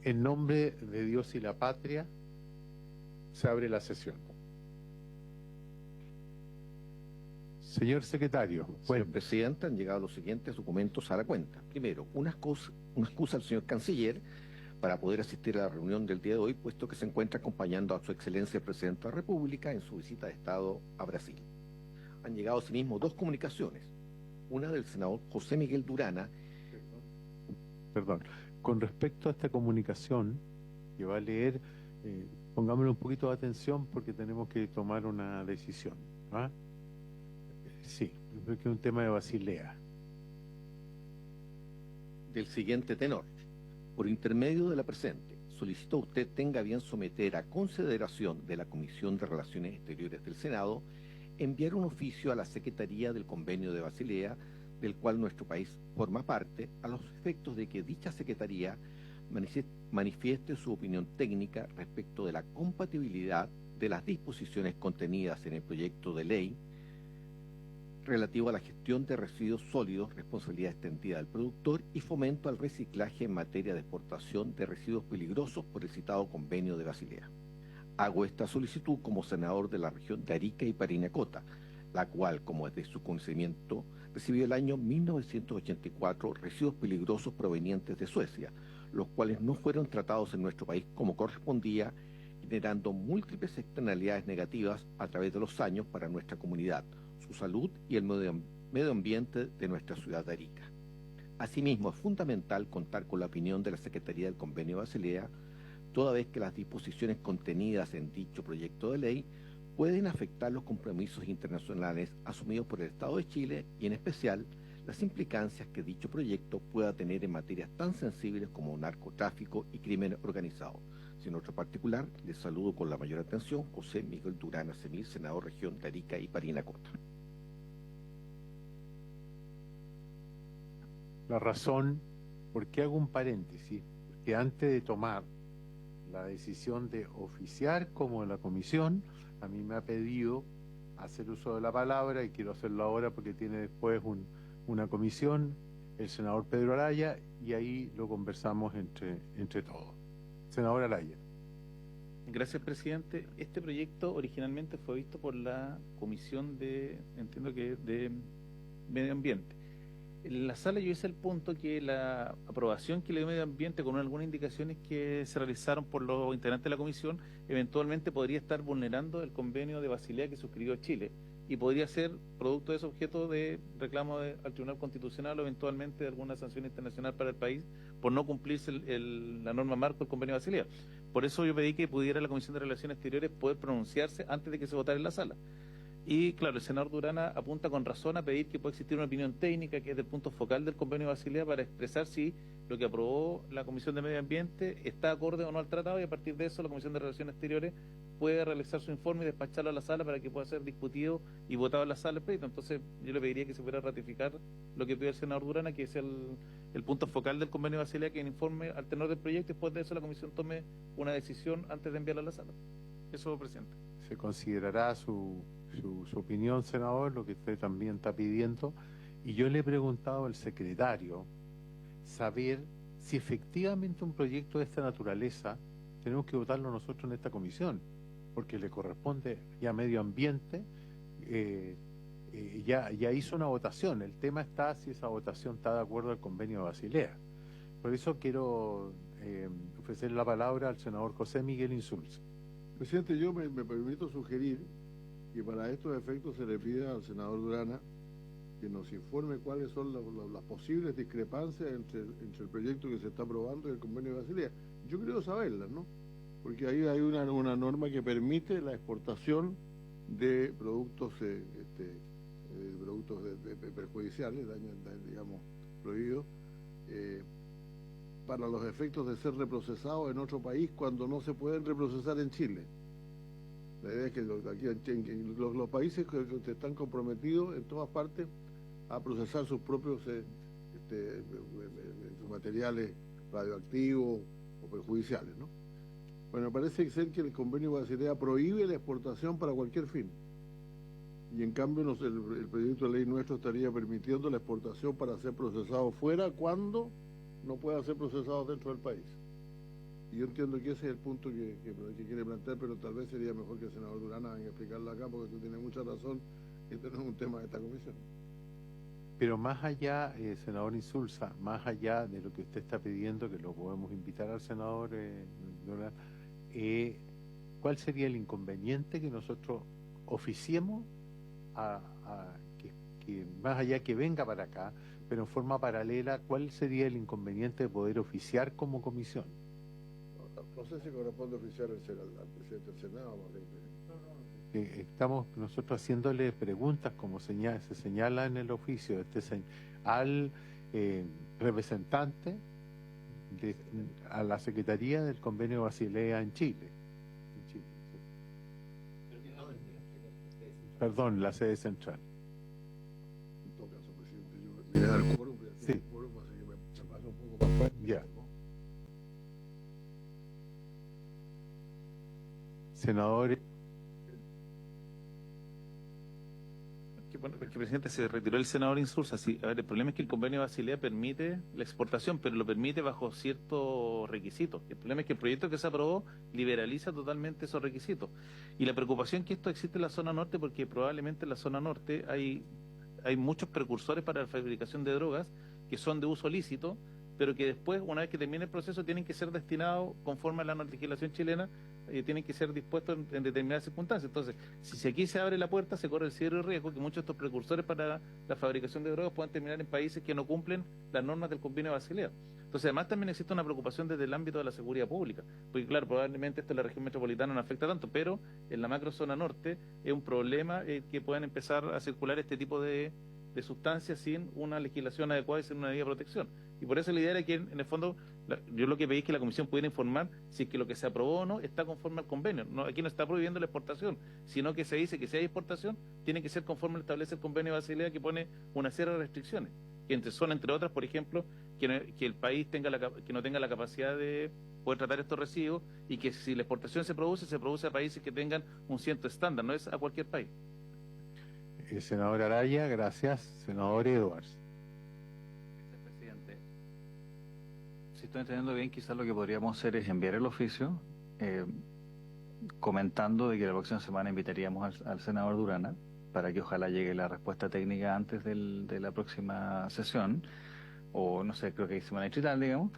En nombre de Dios y la patria, se abre la sesión. Señor secretario. Señor presidente, han llegado los siguientes documentos a la cuenta. Primero, una excusa al señor canciller para poder asistir a la reunión del día de hoy, puesto que se encuentra acompañando a su excelencia el presidente de la República en su visita de Estado a Brasil. Han llegado asimismo dos comunicaciones. Una del senador José Miguel Durana. Perdón. Con respecto a esta comunicación que va a leer, pongámosle un poquito de atención porque tenemos que tomar una decisión. ¿Ah? Sí, creo que es un tema de Basilea. Del siguiente tenor. Por intermedio de la presente, solicito a usted tenga bien someter a consideración de la Comisión de Relaciones Exteriores del Senado enviar un oficio a la Secretaría del Convenio de Basilea, del cual nuestro país forma parte, a los efectos de que dicha Secretaría manifieste su opinión técnica respecto de la compatibilidad de las disposiciones contenidas en el proyecto de ley relativo a la gestión de residuos sólidos, responsabilidad extendida del productor y fomento al reciclaje en materia de exportación de residuos peligrosos por el citado convenio de Basilea. Hago esta solicitud como senador de la región de Arica y Parinacota, la cual, como es de su conocimiento, recibió el año 1984 residuos peligrosos provenientes de Suecia, los cuales no fueron tratados en nuestro país como correspondía, generando múltiples externalidades negativas a través de los años para nuestra comunidad, su salud y el medio ambiente de nuestra ciudad de Arica. Asimismo, es fundamental contar con la opinión de la Secretaría del Convenio de Basilea, toda vez que las disposiciones contenidas en dicho proyecto de ley pueden afectar los compromisos internacionales asumidos por el Estado de Chile y, en especial, las implicancias que dicho proyecto pueda tener en materias tan sensibles como narcotráfico y crimen organizado. Sin otro particular, les saludo con la mayor atención, José Miguel Durana Semil, senador región de Arica y Parinacota. La razón, ¿por qué hago un paréntesis? Porque antes de tomar la decisión de oficiar como la comisión, a mí me ha pedido hacer uso de la palabra y quiero hacerlo ahora porque tiene después una comisión, el senador Pedro Araya, y ahí lo conversamos entre todos. Senador Araya. Gracias, presidente. Este proyecto originalmente fue visto por la Comisión de Medio Ambiente. En la sala yo hice el punto que la aprobación que le dio Medio Ambiente con algunas indicaciones que se realizaron por los integrantes de la comisión eventualmente podría estar vulnerando el convenio de Basilea que suscribió Chile y podría ser producto de ese objeto de reclamo al Tribunal Constitucional o eventualmente de alguna sanción internacional para el país por no cumplirse la norma marco del convenio de Basilea. Por eso yo pedí que pudiera la Comisión de Relaciones Exteriores poder pronunciarse antes de que se votara en la sala. Y claro, el senador Durana apunta con razón a pedir que pueda existir una opinión técnica que es el punto focal del convenio de Basilea para expresar si lo que aprobó la Comisión de Medio Ambiente está acorde o no al tratado, y a partir de eso la Comisión de Relaciones Exteriores puede realizar su informe y despacharlo a la sala para que pueda ser discutido y votado en la sala del pleito. Entonces yo le pediría que se pudiera ratificar lo que pide el senador Durana, que es el punto focal del convenio de Basilea, que informe al tenor del proyecto y después de eso la Comisión tome una decisión antes de enviarla a la sala. Eso, presidente. Se considerará su opinión, senador, lo que usted también está pidiendo, y yo le he preguntado al secretario saber si efectivamente un proyecto de esta naturaleza tenemos que votarlo nosotros en esta comisión, porque le corresponde ya Medio Ambiente, ya hizo una votación. El tema está si esa votación está de acuerdo al convenio de Basilea. Por eso quiero ofrecer la palabra al senador José Miguel Insulza. Presidente, yo me permito sugerir que para estos efectos se le pida al senador Durana que nos informe cuáles son las posibles discrepancias entre el proyecto que se está aprobando y el convenio de Basilea. Yo creo saberlas, ¿no? Porque ahí hay una norma que permite la exportación de productos perjudiciales, digamos, prohibidos, para los efectos de ser reprocesados en otro país cuando no se pueden reprocesar en Chile. La idea es que los países que están comprometidos en todas partes a procesar sus propios materiales radioactivos o perjudiciales, ¿no? Bueno, parece ser que el convenio de Basilea prohíbe la exportación para cualquier fin. Y en cambio el proyecto de ley nuestro estaría permitiendo la exportación para ser procesado fuera cuando no pueda ser procesado dentro del país. Y yo entiendo que ese es el punto que quiere plantear, pero tal vez sería mejor que el senador Durana venga a explicarlo acá, porque tú tienes mucha razón, este no es un tema de esta comisión. Pero más allá, senador Insulza, más allá de lo que usted está pidiendo, que lo podemos invitar al senador Durán, ¿cuál sería el inconveniente que nosotros oficiemos que más allá que venga para acá, pero en forma paralela, cuál sería el inconveniente de poder oficiar como comisión? No sé si corresponde oficiar al presidente del Senado, más bien. Estamos nosotros haciéndole preguntas, como se señala en el oficio, al representante a la Secretaría del Convenio de Basilea en Chile. Sí. Perdón, la sede central. En todo caso, presidente, yo me voy a dar quórum, Sí. así que me paso un poco para afuera. Ya. Senadores. Bueno, es que, presidente, se retiró el senador Insulza. Sí, a ver, el problema es que el convenio de Basilea permite la exportación, pero lo permite bajo ciertos requisitos. El problema es que el proyecto que se aprobó liberaliza totalmente esos requisitos. Y la preocupación que esto existe en la zona norte, porque probablemente en la zona norte hay muchos precursores para la fabricación de drogas que son de uso lícito, pero que después, una vez que termine el proceso, tienen que ser destinados, conforme a la legislación chilena, tienen que ser dispuestos en determinadas circunstancias. Entonces, si aquí se abre la puerta, se corre el serio riesgo que muchos de estos precursores para la fabricación de drogas puedan terminar en países que no cumplen las normas del convenio de Basilea. Entonces, además también existe una preocupación desde el ámbito de la seguridad pública, porque claro, probablemente esto en la región metropolitana no afecta tanto, pero en la macrozona norte es un problema que puedan empezar a circular este tipo de sustancias sin una legislación adecuada y sin una medida de protección. Y por eso la idea era que, en el fondo, yo lo que pedí es que la Comisión pudiera informar si es que lo que se aprobó o no está conforme al convenio. No, aquí no está prohibiendo la exportación, sino que se dice que si hay exportación, tiene que ser conforme establece el convenio de Basilea, que pone una serie de restricciones, que son, entre otras, por ejemplo, que el país que no tenga la capacidad de poder tratar estos residuos, y que si la exportación se produce a países que tengan un cierto estándar, no es a cualquier país. Senador Araya, gracias. Senador Edwards. Presidente, si estoy entendiendo bien, quizás lo que podríamos hacer es enviar el oficio comentando de que la próxima semana invitaríamos al senador Durana para que ojalá llegue la respuesta técnica antes de la próxima sesión, o no sé, creo que hay semana distrital, digamos.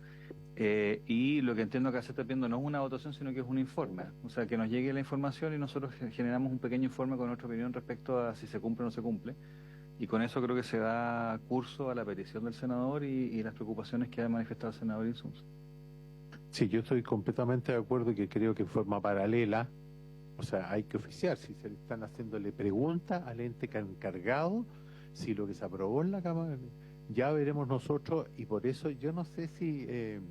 Y lo que entiendo que se está pidiendo no es una votación, sino que es un informe. O sea, que nos llegue la información y nosotros generamos un pequeño informe con nuestra opinión respecto a si se cumple o no se cumple. Y con eso creo que se da curso a la petición del senador y las preocupaciones que ha manifestado el senador Insulza. Sí, yo estoy completamente de acuerdo, que creo que en forma paralela, o sea, hay que oficiar, si se le están haciéndole preguntas al ente encargado, si lo que se aprobó en la Cámara, ya veremos nosotros, y por eso yo no sé si el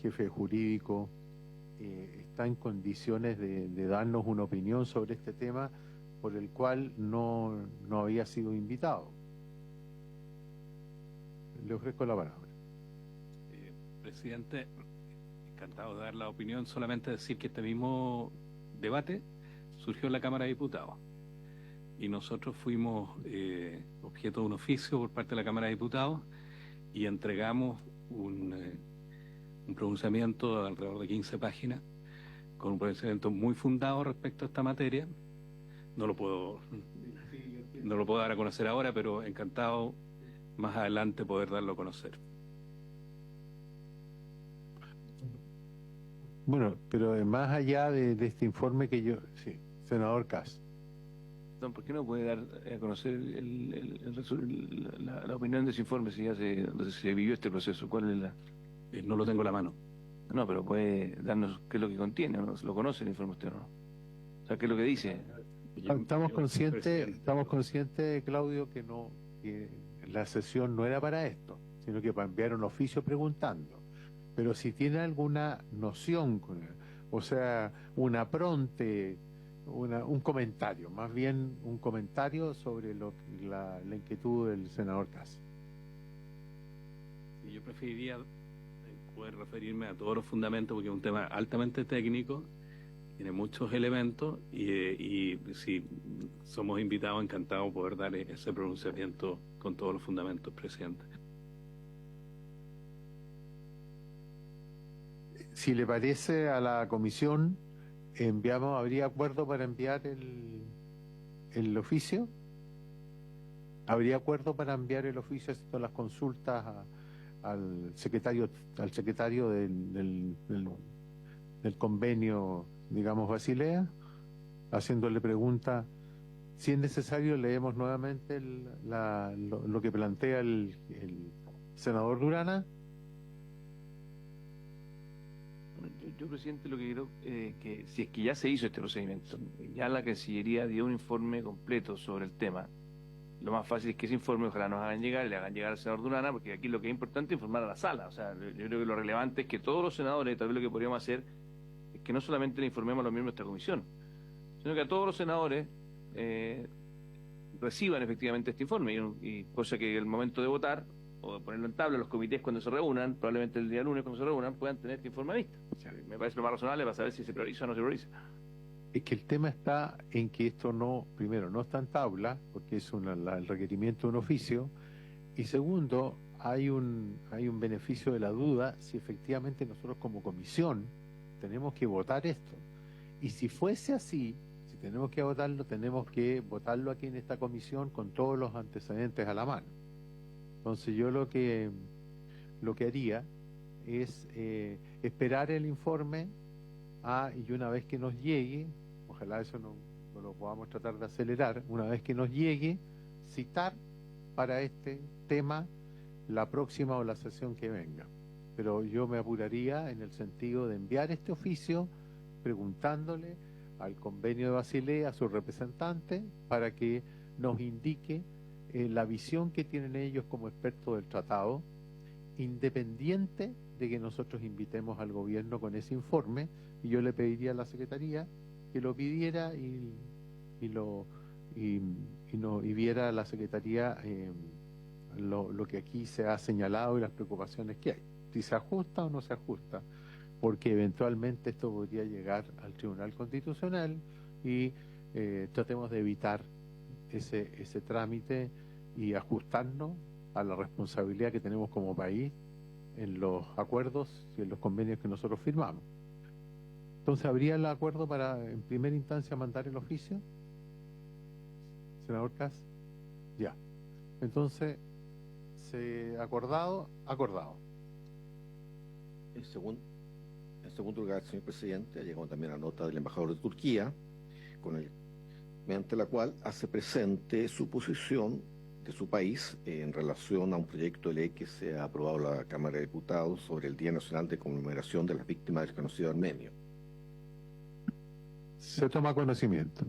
jefe jurídico está en condiciones de darnos una opinión sobre este tema por el cual no había sido invitado. Le ofrezco la palabra. Presidente, encantado de dar la opinión. Solamente decir que este mismo debate surgió en la Cámara de Diputados y nosotros fuimos objeto de un oficio por parte de la Cámara de Diputados y entregamos un pronunciamiento de alrededor de 15 páginas con un pronunciamiento muy fundado respecto a esta materia. No lo puedo dar a conocer ahora, pero encantado más adelante poder darlo a conocer. Bueno, pero más allá de este informe que yo... Sí, senador Kass. Don, ¿por qué no puede dar a conocer la opinión de ese informe si ya se vivió este proceso? ¿Cuál es la...? No lo tengo a la mano. No, pero puede darnos qué es lo que contiene, ¿no? ¿Lo conoce el informe usted o no? O sea, ¿qué es lo que dice? Estamos conscientes, Claudio, que la sesión no era para esto, sino que para enviar un oficio preguntando. Pero si tiene alguna noción, o sea, un comentario, más bien un comentario sobre la inquietud del senador Kass. Yo preferiría poder referirme a todos los fundamentos, porque es un tema altamente técnico, tiene muchos elementos y si somos invitados, encantados de poder dar ese pronunciamiento con todos los fundamentos, presidente. si le parece a la comisión, ¿habría acuerdo para enviar el oficio? ¿Habría acuerdo para enviar el oficio haciendo las consultas al secretario del convenio, digamos, Basilea, haciéndole pregunta? Si es necesario, leemos nuevamente lo que plantea el senador Durana. Yo, presidente, lo que creo que si es que ya se hizo este procedimiento, ya la Cancillería dio un informe completo sobre el tema, lo más fácil es que ese informe ojalá nos hagan llegar, le hagan llegar al senador Durana, porque aquí lo que es importante es informar a la sala. O sea, yo creo que lo relevante es que todos los senadores, tal vez lo que podríamos hacer es que no solamente le informemos a los miembros de esta comisión, sino que a todos los senadores reciban efectivamente este informe, y cosa que el momento de votar o de ponerlo en tabla, los comités cuando se reúnan, probablemente el día lunes cuando se reúnan, puedan tener este informe a vista. O sea, me parece lo más razonable para saber si se prioriza o no se prioriza. Es que el tema está en que esto primero, no está en tabla, porque es el requerimiento de un oficio, y segundo, hay un beneficio de la duda si efectivamente nosotros como comisión tenemos que votar esto. Y si fuese así, si tenemos que votarlo aquí en esta comisión con todos los antecedentes a la mano. Entonces yo lo que haría es esperar el informe y una vez que nos llegue, ojalá eso no lo podamos tratar de acelerar, una vez que nos llegue, citar para este tema la próxima o la sesión que venga. Pero yo me apuraría en el sentido de enviar este oficio preguntándole al convenio de Basilea, a su representante, para que nos indique la visión que tienen ellos como expertos del tratado, independiente de que nosotros invitemos al gobierno con ese informe, y yo le pediría a la Secretaría que lo pidiera y viera a la Secretaría lo que aquí se ha señalado y las preocupaciones que hay, si se ajusta o no se ajusta, porque eventualmente esto podría llegar al Tribunal Constitucional y tratemos de evitar ese trámite y ajustarnos a la responsabilidad que tenemos como país en los acuerdos y en los convenios que nosotros firmamos. Entonces, ¿habría el acuerdo para, en primera instancia, mandar el oficio? Senador Kass. Ya. Entonces, acordado. En segundo lugar, señor presidente, ha llegado también la nota del embajador de Turquía, mediante la cual hace presente su posición de su país en relación a un proyecto de ley que se ha aprobado en la Cámara de Diputados sobre el Día Nacional de Conmemoración de las Víctimas del Genocidio Armenio. Se toma conocimiento.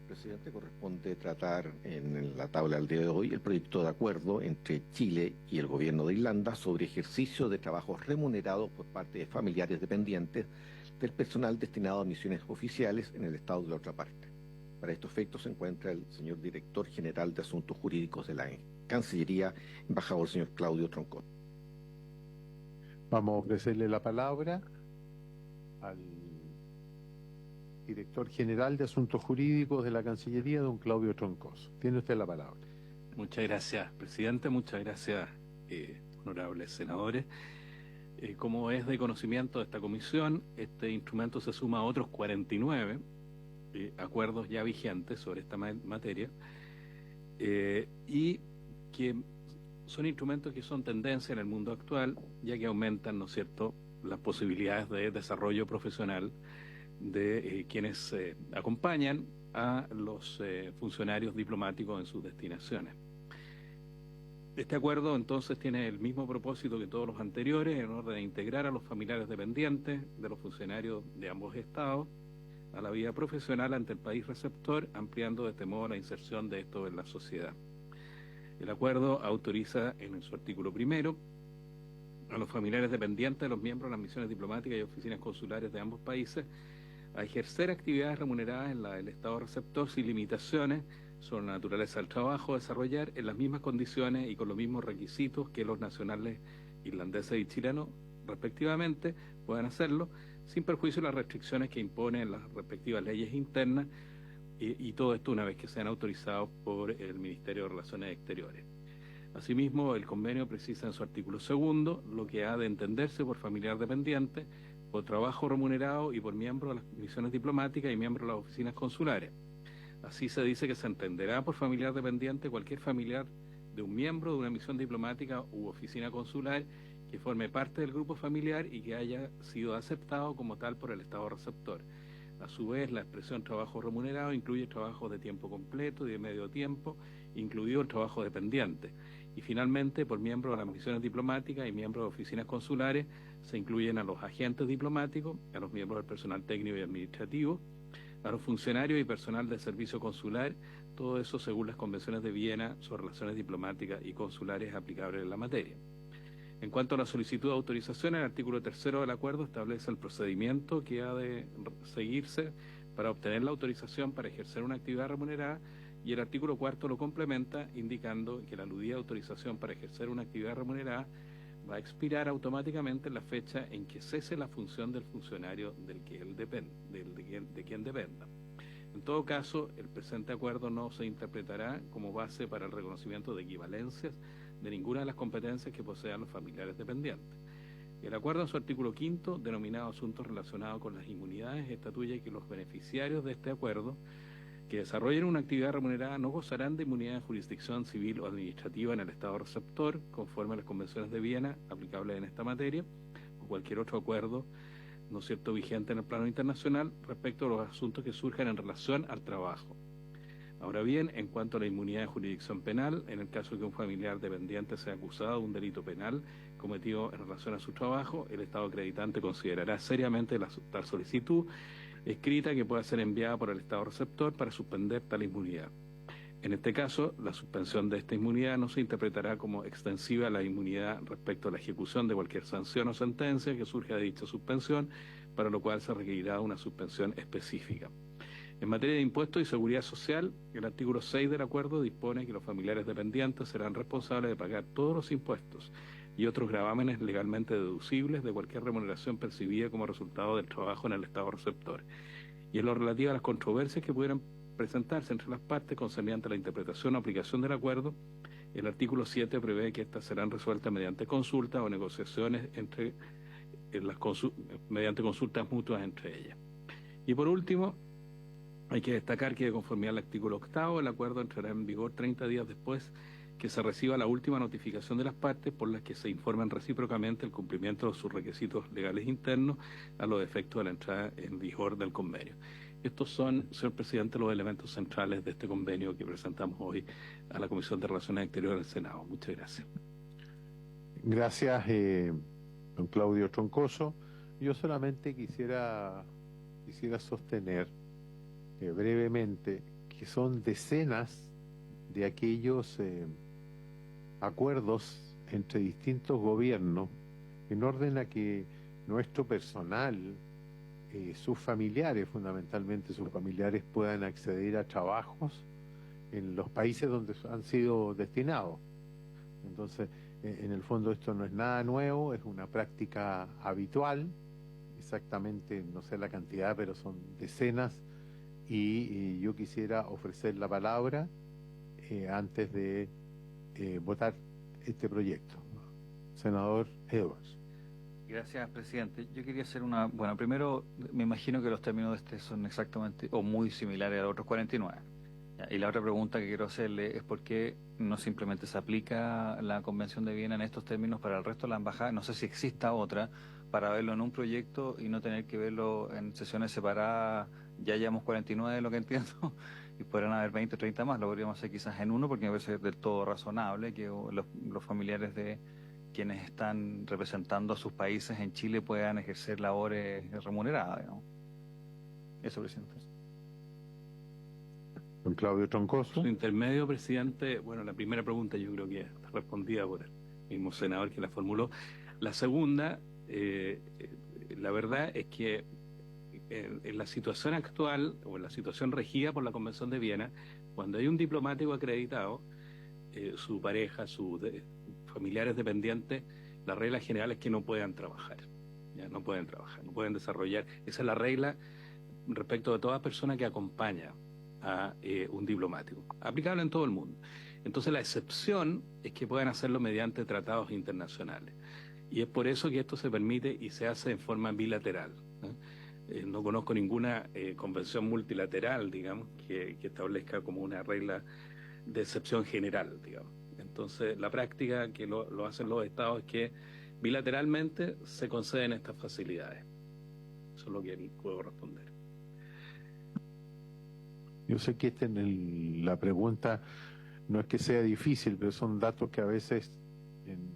Presidente, corresponde tratar en la tabla del día de hoy el proyecto de acuerdo entre Chile y el gobierno de Irlanda sobre ejercicio de trabajos remunerados por parte de familiares dependientes del personal destinado a misiones oficiales en el estado de la otra parte. Para estos efectos se encuentra el señor Director General de Asuntos Jurídicos de la Cancillería, embajador señor Claudio Troncón. Vamos a ofrecerle la palabra al Director General de Asuntos Jurídicos de la Cancillería, don Claudio Troncoso. Tiene usted la palabra. Muchas gracias, presidente. Muchas gracias, honorables senadores. Como es de conocimiento de esta comisión, este instrumento se suma a otros 49 acuerdos ya vigentes sobre esta materia, y que son instrumentos que son tendencia en el mundo actual, ya que aumentan, ¿no es cierto?, las posibilidades de desarrollo profesional de quienes acompañan a los funcionarios diplomáticos en sus destinaciones. Este acuerdo entonces tiene el mismo propósito que todos los anteriores, en orden de integrar a los familiares dependientes de los funcionarios de ambos estados a la vida profesional ante el país receptor, ampliando de este modo la inserción de estos en la sociedad. El acuerdo autoriza en su artículo primero a los familiares dependientes de los miembros de las misiones diplomáticas y oficinas consulares de ambos países a ejercer actividades remuneradas en la del Estado receptor sin limitaciones sobre la naturaleza del trabajo a desarrollar en las mismas condiciones y con los mismos requisitos que los nacionales irlandeses y chilenos, respectivamente, puedan hacerlo, sin perjuicio de las restricciones que imponen las respectivas leyes internas, y todo esto una vez que sean autorizados por el Ministerio de Relaciones Exteriores. Asimismo, el convenio precisa en su artículo 2 lo que ha de entenderse por familiar dependiente, por trabajo remunerado y por miembro de las misiones diplomáticas y miembro de las oficinas consulares. Así se dice que se entenderá por familiar dependiente cualquier familiar de un miembro de una misión diplomática u oficina consular que forme parte del grupo familiar y que haya sido aceptado como tal por el Estado receptor. A su vez, la expresión trabajo remunerado incluye trabajos de tiempo completo y de medio tiempo, incluido el trabajo dependiente. Y finalmente, por miembros de las misiones diplomáticas y miembros de oficinas consulares, se incluyen a los agentes diplomáticos, a los miembros del personal técnico y administrativo, a los funcionarios y personal del servicio consular, todo eso según las convenciones de Viena sobre relaciones diplomáticas y consulares aplicables en la materia. En cuanto a la solicitud de autorización, el artículo 3 del acuerdo establece el procedimiento que ha de seguirse para obtener la autorización para ejercer una actividad remunerada, y el artículo 4 lo complementa indicando que la aludida autorización para ejercer una actividad remunerada va a expirar automáticamente en la fecha en que cese la función del funcionario de quien dependa. En todo caso, el presente acuerdo no se interpretará como base para el reconocimiento de equivalencias de ninguna de las competencias que posean los familiares dependientes. El acuerdo en su artículo 5, denominado Asuntos relacionados con las inmunidades, estatuye que los beneficiarios de este acuerdo que desarrollen una actividad remunerada no gozarán de inmunidad de jurisdicción civil o administrativa en el Estado receptor, conforme a las convenciones de Viena aplicables en esta materia, o cualquier otro acuerdo, ¿no es cierto?, vigente en el plano internacional respecto a los asuntos que surjan en relación al trabajo. Ahora bien, en cuanto a la inmunidad de jurisdicción penal, en el caso de que un familiar dependiente sea acusado de un delito penal cometido en relación a su trabajo, el Estado acreditante considerará seriamente la tal solicitud escrita que pueda ser enviada por el Estado receptor para suspender tal inmunidad. En este caso, la suspensión de esta inmunidad no se interpretará como extensiva a la inmunidad respecto a la ejecución de cualquier sanción o sentencia que surja de dicha suspensión, para lo cual se requerirá una suspensión específica. En materia de impuestos y seguridad social, el artículo 6 del acuerdo dispone que los familiares dependientes serán responsables de pagar todos los impuestos y otros gravámenes legalmente deducibles de cualquier remuneración percibida como resultado del trabajo en el Estado receptor. Y en lo relativo a las controversias que pudieran presentarse entre las partes concerniente a la interpretación o aplicación del acuerdo, el artículo 7 prevé que éstas serán resueltas mediante consultas o negociaciones mediante consultas mutuas entre ellas. Y por último, hay que destacar que de conformidad al artículo 8, el acuerdo entrará en vigor 30 días después que se reciba la última notificación de las partes por las que se informan recíprocamente el cumplimiento de sus requisitos legales internos a los efectos de la entrada en vigor del convenio. Estos son, señor presidente, los elementos centrales de este convenio que presentamos hoy a la Comisión de Relaciones Exteriores del Senado. Muchas gracias. Gracias, don Claudio Troncoso. Yo solamente quisiera sostener brevemente que son decenas de aquellos acuerdos entre distintos gobiernos en orden a que nuestro personal, sus familiares, fundamentalmente sus familiares, puedan acceder a trabajos en los países donde han sido destinados. Entonces, en el fondo esto no es nada nuevo, es una práctica habitual, exactamente no sé la cantidad, pero son decenas, y yo quisiera ofrecer la palabra antes de votar este proyecto. Senador Edwards. Gracias, presidente. Yo quería hacer bueno, primero, me imagino que los términos de este son exactamente o muy similares a los otros 49. Y la otra pregunta que quiero hacerle es por qué no simplemente se aplica la Convención de Viena en estos términos para el resto de la embajada. No sé si exista otra para verlo en un proyecto y no tener que verlo en sesiones separadas. Ya llevamos 49, lo que entiendo, y podrán haber 20 o 30 más. Lo podríamos hacer quizás en uno, porque me parece del todo razonable que los familiares de quienes están representando a sus países en Chile puedan ejercer labores remuneradas, digamos. Eso, presidente. Don Claudio Troncoso. Su intermedio, presidente, bueno, la primera pregunta yo creo que está respondida por el mismo senador que la formuló. La segunda, la verdad es que en la situación actual, o en la situación regida por la Convención de Viena, cuando hay un diplomático acreditado, su pareja, sus familiares dependientes, la regla general es que no puedan trabajar. ¿Ya? No pueden trabajar, no pueden desarrollar. Esa es la regla respecto de toda persona que acompaña a un diplomático, aplicable en todo el mundo. Entonces la excepción es que puedan hacerlo mediante tratados internacionales. Y es por eso que esto se permite y se hace en forma bilateral. No conozco ninguna convención multilateral, digamos, que establezca como una regla de excepción general, digamos. Entonces, la práctica que lo hacen los estados es que bilateralmente se conceden estas facilidades. Eso es lo que puedo responder. Yo sé que la pregunta no es que sea difícil, pero son datos que a veces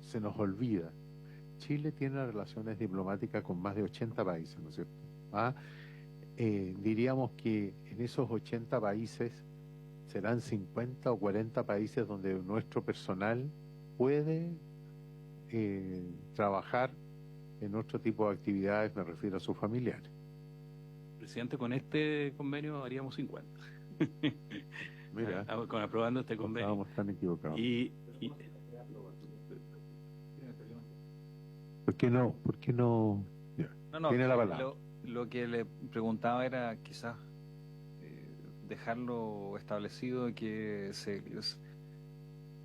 se nos olvida. Chile tiene relaciones diplomáticas con más de 80 países, ¿no es cierto? Diríamos que en esos 80 países serán 50 o 40 países donde nuestro personal puede trabajar en otro tipo de actividades, me refiero a sus familiares. Presidente, con este convenio haríamos 50. Mira, con aprobando este convenio. estábamos tan equivocados. Y ¿Por qué no? ¿Por qué no? Ya. No, Tiene la palabra. Lo que le preguntaba era quizás dejarlo establecido que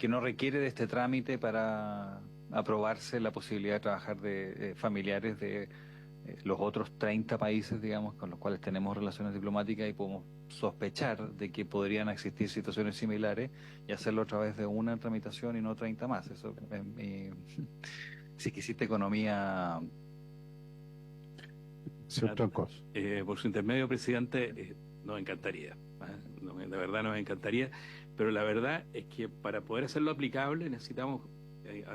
no requiere de este trámite para aprobarse la posibilidad de trabajar de familiares de los otros 30 países, digamos, con los cuales tenemos relaciones diplomáticas y podemos sospechar de que podrían existir situaciones similares y hacerlo a través de una tramitación y no 30 más. Eso es si que existe economía. Sí, otra cosa. Por su intermedio, presidente, nos encantaría. De verdad nos encantaría. Pero la verdad es que para poder hacerlo aplicable necesitamos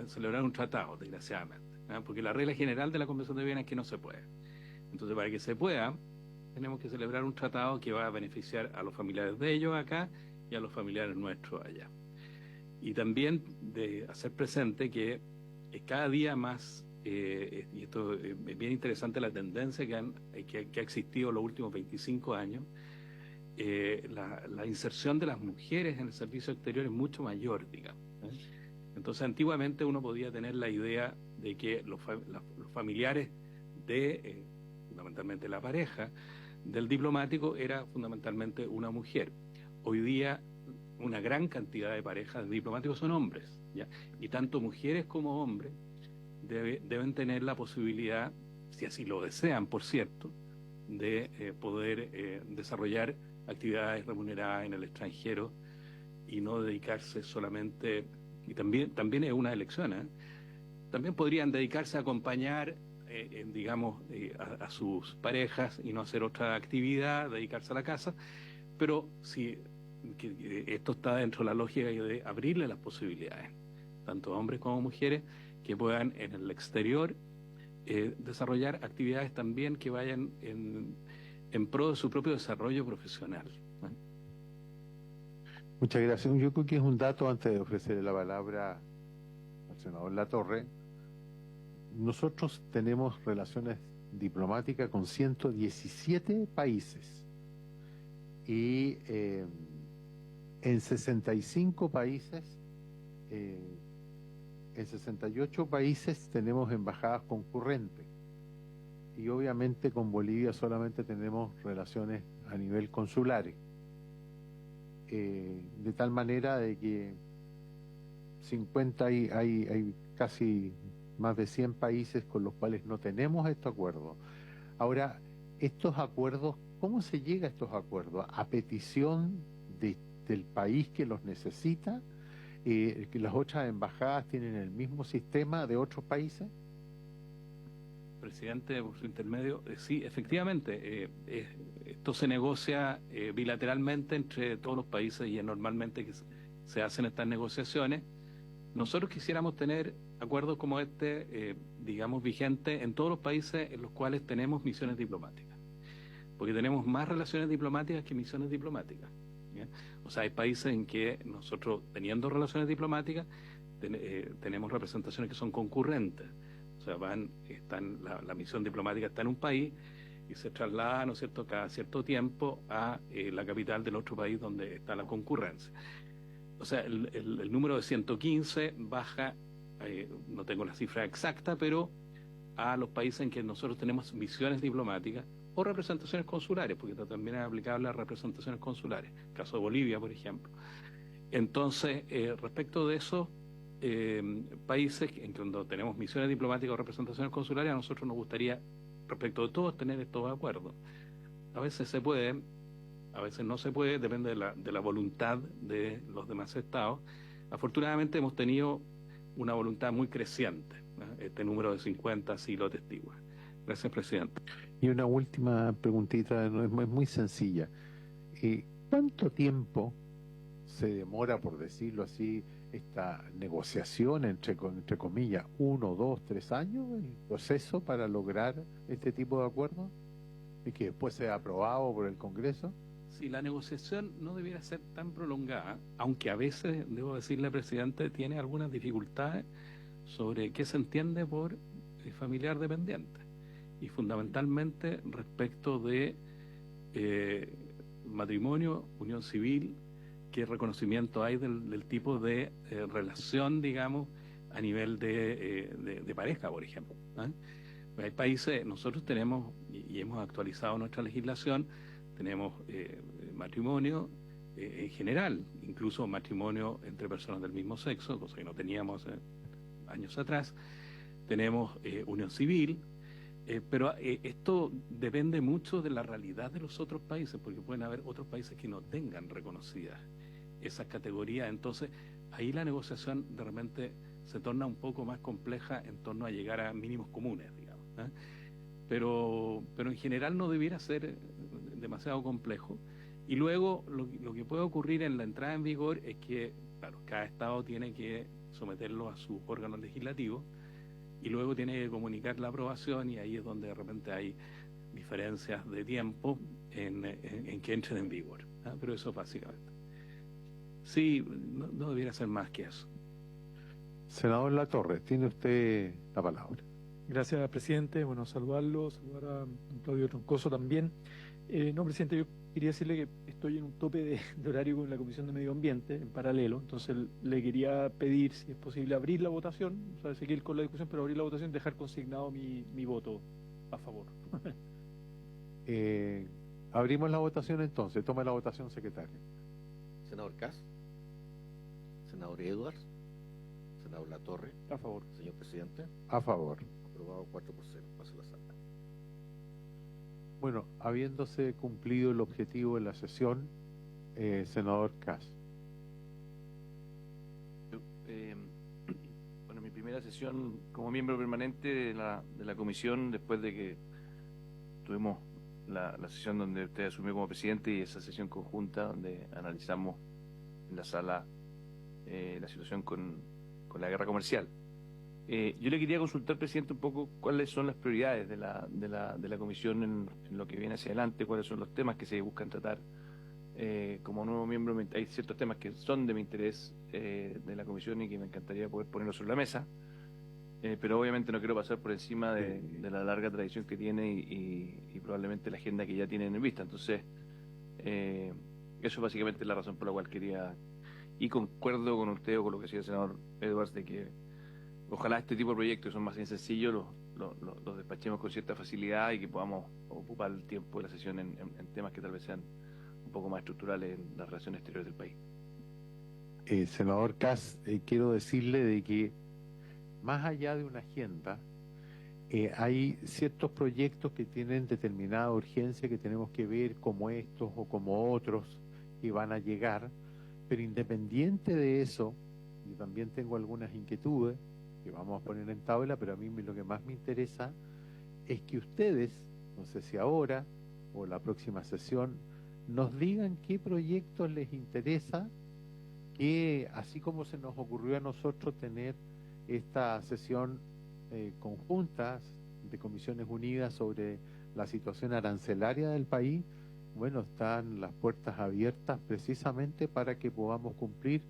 celebrar un tratado, desgraciadamente. Porque la regla general de la Convención de Viena es que no se puede. Entonces, para que se pueda, tenemos que celebrar un tratado que va a beneficiar a los familiares de ellos acá y a los familiares nuestros allá. Y también de hacer presente que cada día más, y esto es bien interesante, la tendencia que ha existido los últimos 25 años, la inserción de las mujeres en el servicio exterior es mucho mayor, digamos. Entonces, antiguamente uno podía tener la idea de que los familiares fundamentalmente la pareja, del diplomático era fundamentalmente una mujer. Hoy día, una gran cantidad de parejas de diplomáticos son hombres, ¿ya? Y tanto mujeres como hombres deben tener la posibilidad, si así lo desean, por cierto, de poder desarrollar actividades remuneradas en el extranjero y no dedicarse solamente, y también es una elección, también podrían dedicarse a acompañar, digamos, a sus parejas y no hacer otra actividad, dedicarse a la casa, pero si esto está dentro de la lógica de abrirle las posibilidades, tanto a hombres como mujeres, que puedan en el exterior desarrollar actividades también que vayan en pro de su propio desarrollo profesional. Muchas gracias. Yo creo que es un dato, antes de ofrecerle la palabra al senador Latorre. Nosotros tenemos relaciones diplomáticas con 117 países y en 65 países, en 68 países tenemos embajadas concurrentes y obviamente con Bolivia solamente tenemos relaciones a nivel consulares. De tal manera de que 50 hay casi más de 100 países con los cuales no tenemos estos acuerdos. Ahora, estos acuerdos, ¿cómo se llega a estos acuerdos? ¿A petición del país que los necesita? ¿Que las otras embajadas tienen el mismo sistema de otros países? Presidente, por su intermedio, sí, efectivamente, esto se negocia bilateralmente entre todos los países y es normalmente que se hacen estas negociaciones. Nosotros quisiéramos tener acuerdos como este, digamos, vigentes en todos los países en los cuales tenemos misiones diplomáticas, porque tenemos más relaciones diplomáticas que misiones diplomáticas, ¿ya? O sea, hay países en que nosotros, teniendo relaciones diplomáticas, tenemos representaciones que son concurrentes. O sea, la misión diplomática está en un país y se traslada, ¿no es cierto?, cada cierto tiempo a la capital del otro país donde está la concurrencia. O sea, el número de 115 baja, no tengo la cifra exacta, pero a los países en que nosotros tenemos misiones diplomáticas o representaciones consulares, porque esto también es aplicable a representaciones consulares, caso de Bolivia, por ejemplo. Entonces, respecto de eso, países en donde tenemos misiones diplomáticas o representaciones consulares, a nosotros nos gustaría, respecto de todos, tener estos acuerdos. A veces se puede, a veces no se puede, depende de la voluntad de los demás estados. Afortunadamente hemos tenido una voluntad muy creciente, ¿no? Este número de 50 así lo atestigua. Gracias, presidente. Y una última preguntita, no, es muy sencilla. ¿Cuánto tiempo se demora, por decirlo así, esta negociación entre comillas, 1, 2, 3 años, el proceso para lograr este tipo de acuerdos y que después sea aprobado por el Congreso? Si la negociación no debiera ser tan prolongada, aunque a veces, debo decirle, presidente, tiene algunas dificultades sobre qué se entiende por familiar dependiente, y fundamentalmente respecto de matrimonio, unión civil, qué reconocimiento hay del tipo de relación, digamos, a nivel de pareja, por ejemplo, ¿eh? Hay países, nosotros tenemos, y hemos actualizado nuestra legislación, tenemos matrimonio en general, incluso matrimonio entre personas del mismo sexo, cosa que no teníamos años atrás. Tenemos unión civil, pero esto depende mucho de la realidad de los otros países, porque pueden haber otros países que no tengan reconocidas esas categorías. Entonces, ahí la negociación de repente se torna un poco más compleja en torno a llegar a mínimos comunes, digamos, ¿eh? Pero en general no debiera ser demasiado complejo. Y luego lo que puede ocurrir en la entrada en vigor es que, claro, cada estado tiene que someterlo a sus órganos legislativos y luego tiene que comunicar la aprobación, y ahí es donde de repente hay diferencias de tiempo en que entren en vigor, ¿eh? Pero eso básicamente. Sí, no debiera ser más que eso. Senador Latorre, tiene usted la palabra. Gracias, presidente. Bueno, saludarlo, saludar a don Claudio Troncoso también. No, presidente, yo quería decirle que estoy en un tope de horario con la Comisión de Medio Ambiente en paralelo, entonces le quería pedir si es posible abrir la votación, o sea, seguir con la discusión, pero abrir la votación y dejar consignado mi voto a favor. Abrimos la votación entonces. Toma la votación, secretario. Senador Kass, senador Edwards, senador Latorre. A favor. Señor presidente. A favor. Aprobado 4 por 0. Paso a la sala. Bueno, habiéndose cumplido el objetivo de la sesión, senador Kass. Bueno, mi primera sesión como miembro permanente de la comisión, después de que tuvimos la sesión donde usted asumió como presidente, y esa sesión conjunta donde analizamos en la sala la situación con la guerra comercial. Yo le quería consultar, presidente, un poco cuáles son las prioridades de la comisión en lo que viene hacia adelante, cuáles son los temas que se buscan tratar. Como nuevo miembro, hay ciertos temas que son de mi interés de la comisión y que me encantaría poder ponerlos sobre la mesa, pero obviamente no quiero pasar por encima de la larga tradición que tiene y probablemente la agenda que ya tienen en vista. Entonces, eso es básicamente la razón por la cual quería, y concuerdo con usted o con lo que decía el senador Edwards, de que ojalá este tipo de proyectos que son más bien sencillos los despachemos con cierta facilidad y que podamos ocupar el tiempo de la sesión en temas que tal vez sean un poco más estructurales en las relaciones exteriores del país. Senador Kass, quiero decirle de que más allá de una agenda, hay ciertos proyectos que tienen determinada urgencia que tenemos que ver, como estos o como otros que van a llegar, pero independiente de eso, yo también tengo algunas inquietudes que vamos a poner en tabla, pero a mí lo que más me interesa es que ustedes, no sé si ahora o la próxima sesión, nos digan qué proyectos les interesa, que así como se nos ocurrió a nosotros tener esta sesión conjunta de Comisiones Unidas sobre la situación arancelaria del país, bueno, están las puertas abiertas precisamente para que podamos cumplir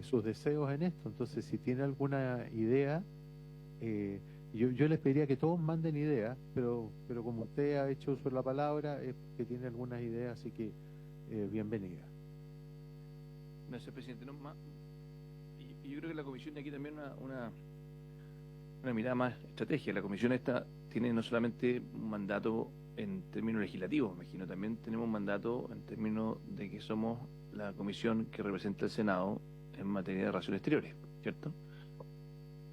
sus deseos en esto. Entonces, si tiene alguna idea, yo les pediría que todos manden ideas, pero como usted ha hecho uso de la palabra, es que tiene algunas ideas, así que bienvenida. Gracias, presidente. Y yo creo que la comisión, y aquí también una mirada más estratégica. La comisión esta tiene no solamente un mandato en términos legislativos, me imagino, también tenemos un mandato en términos de que somos la comisión que representa el Senado en materia de relaciones exteriores, ¿cierto?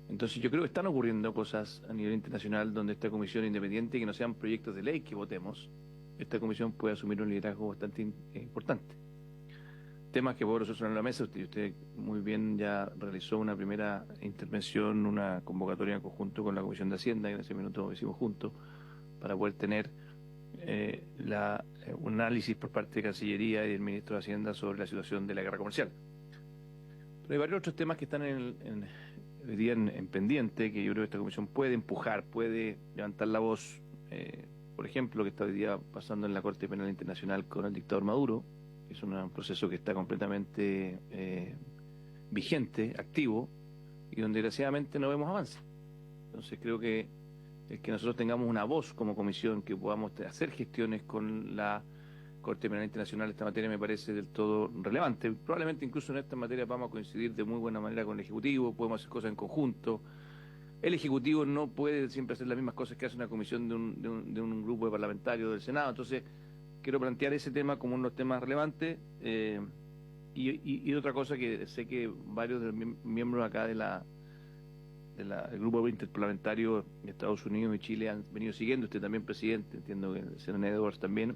Entonces yo creo que están ocurriendo cosas a nivel internacional donde esta comisión independiente, que no sean proyectos de ley que votemos, esta comisión puede asumir un liderazgo bastante importante. Temas que por eso son en la mesa. Usted muy bien ya realizó una primera intervención, una convocatoria en conjunto con la Comisión de Hacienda, que en ese minuto hicimos juntos, para poder tener un análisis por parte de Cancillería y del Ministro de Hacienda sobre la situación de la guerra comercial. Pero hay varios otros temas que están hoy día en pendiente, que yo creo que esta comisión puede empujar, puede levantar la voz. Por ejemplo, que está hoy día pasando en la Corte Penal Internacional con el dictador Maduro. Es un proceso que está completamente vigente, activo, y donde desgraciadamente no vemos avance. Entonces creo que el que nosotros tengamos una voz como comisión, que podamos hacer gestiones con la Corte Penal Internacional en esta materia, me parece del todo relevante. Probablemente incluso en esta materia vamos a coincidir de muy buena manera con el Ejecutivo, podemos hacer cosas en conjunto. El Ejecutivo no puede siempre hacer las mismas cosas que hace una comisión de un grupo de parlamentarios del Senado. Entonces quiero plantear ese tema como uno de los temas relevantes. Y otra cosa que sé que varios de los miembros acá del grupo interparlamentario de Estados Unidos y Chile han venido siguiendo, usted también, presidente, entiendo que el senador Edwards también,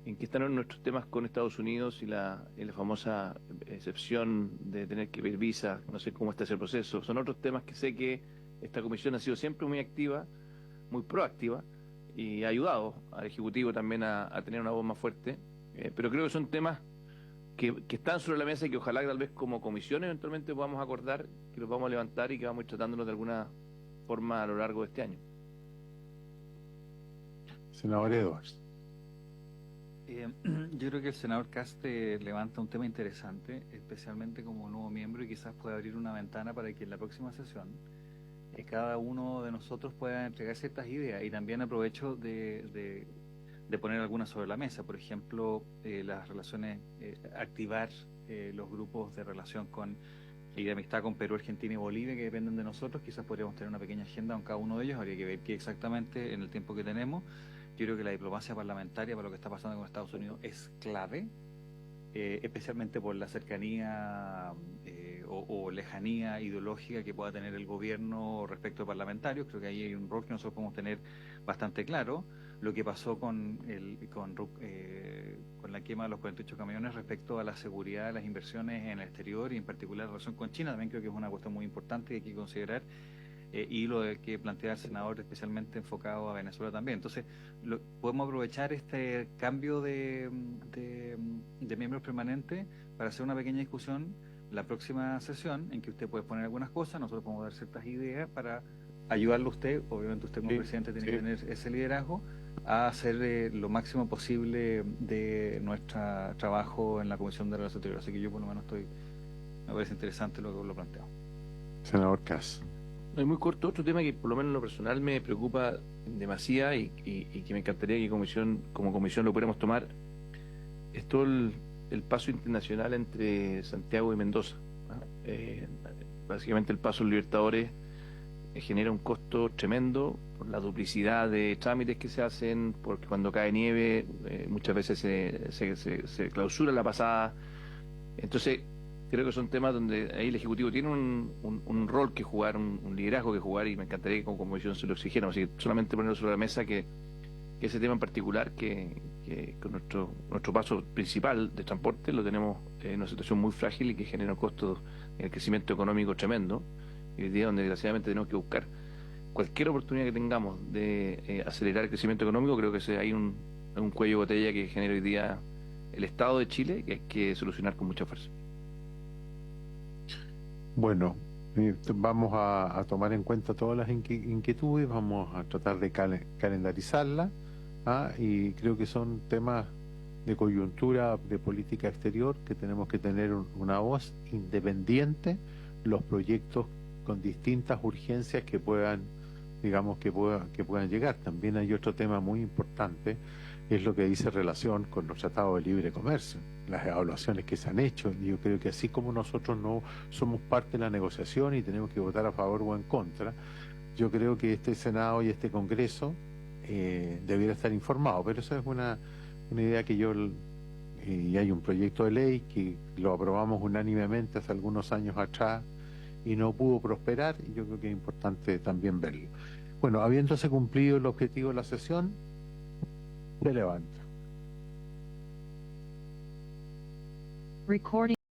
en que están nuestros temas con Estados Unidos y la famosa excepción de tener que pedir visa, no sé cómo está ese proceso. Son otros temas que sé que esta comisión ha sido siempre muy activa, muy proactiva, y ha ayudado al Ejecutivo también a tener una voz más fuerte, pero creo que son temas que están sobre la mesa y que ojalá tal vez como comisión eventualmente podamos acordar, que los vamos a levantar y que vamos a ir tratándolos de alguna forma a lo largo de este año. Senador Edwards. Yo creo que el senador Caste levanta un tema interesante, especialmente como nuevo miembro, y quizás pueda abrir una ventana para que en la próxima sesión cada uno de nosotros pueda entregar ciertas ideas, y también aprovecho de poner algunas sobre la mesa. Por ejemplo, las relaciones, activar los grupos de relación y de amistad con Perú, Argentina y Bolivia, que dependen de nosotros. Quizás podríamos tener una pequeña agenda con cada uno de ellos, habría que ver qué exactamente en el tiempo que tenemos. Yo creo que la diplomacia parlamentaria para lo que está pasando con Estados Unidos es clave, especialmente por la cercanía o lejanía ideológica que pueda tener el gobierno respecto a parlamentarios. Creo que ahí hay un rol que nosotros podemos tener bastante claro. Lo que pasó con la quema de los 48 camiones respecto a la seguridad de las inversiones en el exterior y en particular en relación con China, también creo que es una cuestión muy importante que hay que considerar. Y lo que plantea el senador especialmente enfocado a Venezuela también. Entonces, podemos aprovechar este cambio de miembros permanentes para hacer una pequeña discusión la próxima sesión, en que usted puede poner algunas cosas, nosotros podemos dar ciertas ideas para ayudarlo a usted. Obviamente usted como presidente tiene que tener ese liderazgo a hacer lo máximo posible de nuestro trabajo en la Comisión de Relaciones Exteriores. Así que yo por lo menos me parece interesante lo que lo planteo. Senador Cass. No, es muy corto. Otro tema que por lo menos en lo personal me preocupa demasiado y que me encantaría que como comisión lo pudiéramos tomar, es todo el paso internacional entre Santiago y Mendoza, ¿no? Básicamente el paso de los Libertadores genera un costo tremendo por la duplicidad de trámites que se hacen, porque cuando cae nieve muchas veces se clausura la pasada. Entonces creo que son temas donde ahí el Ejecutivo tiene un rol que jugar, un liderazgo que jugar, y me encantaría que como comisión se lo exigiéramos. Así que solamente ponerlo sobre la mesa que ese tema en particular, que con nuestro paso principal de transporte lo tenemos en una situación muy frágil y que genera costos en el crecimiento económico tremendo, y hoy día donde desgraciadamente tenemos que buscar cualquier oportunidad que tengamos de acelerar el crecimiento económico. Creo que hay un cuello de botella que genera hoy día el Estado de Chile, que hay que solucionar con mucha fuerza. Bueno, vamos a tomar en cuenta todas las inquietudes, vamos a tratar de calendarizarlas, y creo que son temas de coyuntura de política exterior que tenemos que tener una voz independiente, los proyectos con distintas urgencias que puedan, digamos, que puedan llegar. También hay otro tema muy importante, es lo que dice relación con los tratados de libre comercio, las evaluaciones que se han hecho. Y yo creo que así como nosotros no somos parte de la negociación y tenemos que votar a favor o en contra, yo creo que este Senado y este Congreso debiera estar informado. Pero eso es una idea que yo y hay un proyecto de ley que lo aprobamos unánimemente hace algunos años atrás y no pudo prosperar, y yo creo que es importante también verlo. Bueno, habiéndose cumplido el objetivo de la sesión, se levanta. Recording.